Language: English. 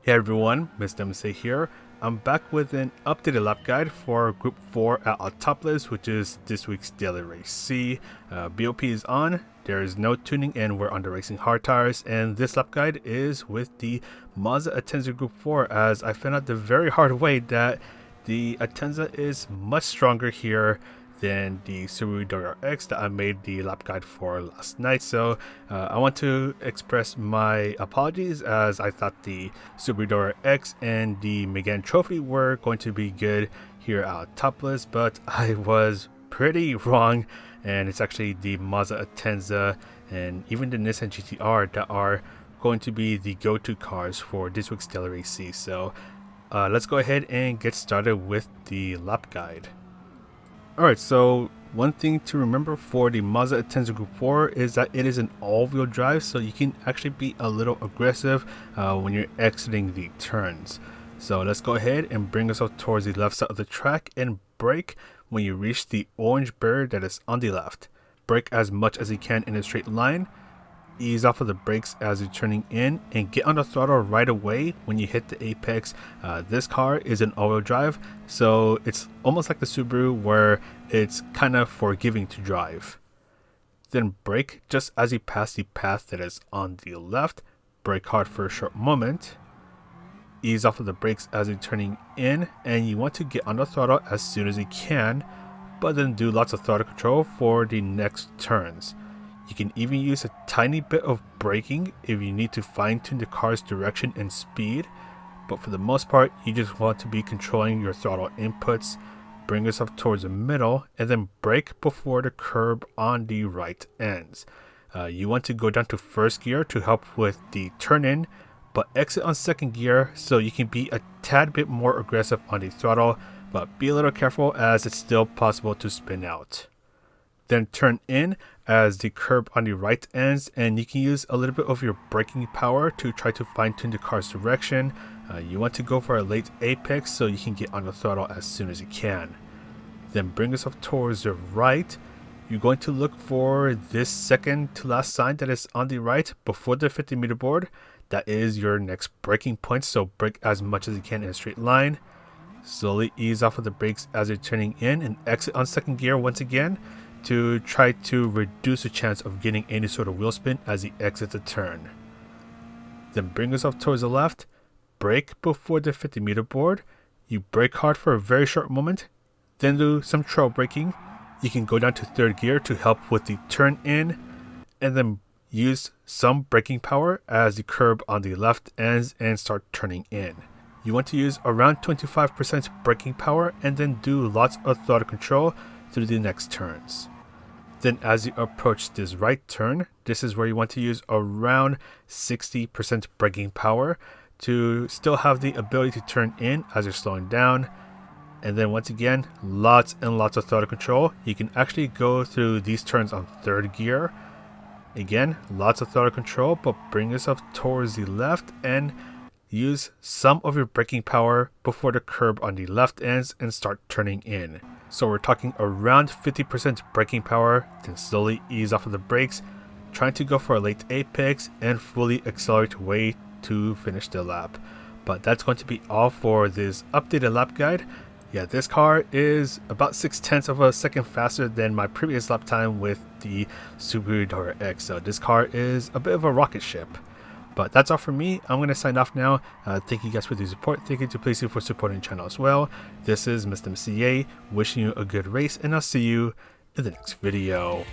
Hey everyone, Mr. MC here. I'm back with an updated lap guide for Group 4 at Autopolis, which is this week's daily race C. BOP is on, there is no tuning, and we're on the racing hard tires. And this lap guide is with the Mazda Atenza Group 4, as I found out the very hard way that the Atenza is much stronger here than the Subaru WRX that I made the lap guide for last night. So I want to express my apologies, as I thought the Subaru WRX and the Megane Trophy were going to be good here at Autopolis, but I was pretty wrong, and it's actually the Mazda Atenza and even the Nissan GT-R that are going to be the go-to cars for this week's daily race C. So let's go ahead and get started with the lap guide. Alright, so one thing to remember for the Mazda Atenza Group 4 is that it is an all-wheel drive, so you can actually be a little aggressive when you're exiting the turns. So let's go ahead and bring us up towards the left side of the track and brake when you reach the orange barrier that is on the left. Brake as much as you can in a straight line. Ease off of the brakes as you're turning in, and get on the throttle right away when you hit the apex. This car is an all-wheel drive, so it's almost like the Subaru where it's kind of forgiving to drive. Then brake just as you pass the path that is on the left. Brake hard for a short moment. Ease off of the brakes as you're turning in, and you want to get on the throttle as soon as you can, but then do lots of throttle control for the next turns. You can even use a tiny bit of braking if you need to fine-tune the car's direction and speed, but for the most part you just want to be controlling your throttle inputs. Bring yourself towards the middle and then brake before the curb on the right ends. You want to go down to first gear to help with the turn-in, but exit on second gear so you can be a tad bit more aggressive on the throttle, but be a little careful as it's still possible to spin out. Then turn in as the curb on the right ends, and you can use a little bit of your braking power to try to fine-tune the car's direction. You want to go for a late apex so you can get on the throttle as soon as you can. Then bring yourself towards the right. You're going to look for this second to last sign that is on the right before the 50-meter board. That is your next braking point, so brake as much as you can in a straight line. Slowly ease off of the brakes as you're turning in and exit on second gear once again, to try to reduce the chance of getting any sort of wheel spin as you exit the turn. Then bring yourself towards the left, brake before the 50-meter board. You brake hard for a very short moment, then do some trail braking. You can go down to third gear to help with the turn in, and then use some braking power as the curb on the left ends and start turning in. You want to use around 25% braking power and then do lots of throttle control through the next turns. Then as you approach this right turn, this is where you want to use around 60% braking power to still have the ability to turn in as you're slowing down. And then once again, lots and lots of throttle control. You can actually go through these turns on third gear. Again, lots of throttle control, but bring yourself towards the left and use some of your braking power before the curb on the left ends and start turning in. So we're talking around 50% braking power, then slowly ease off of the brakes, trying to go for a late apex and fully accelerate way to finish the lap. But that's going to be all for this updated lap guide. Yeah, this car is about 0.6 of a second faster than my previous lap time with the Subaru WRX. So this car is a bit of a rocket ship. But that's all for me. I'm going to sign off now. Thank you guys for the support. Thank you to Playseat for supporting the channel as well. This is Mr. MCA wishing you a good race, and I'll see you in the next video.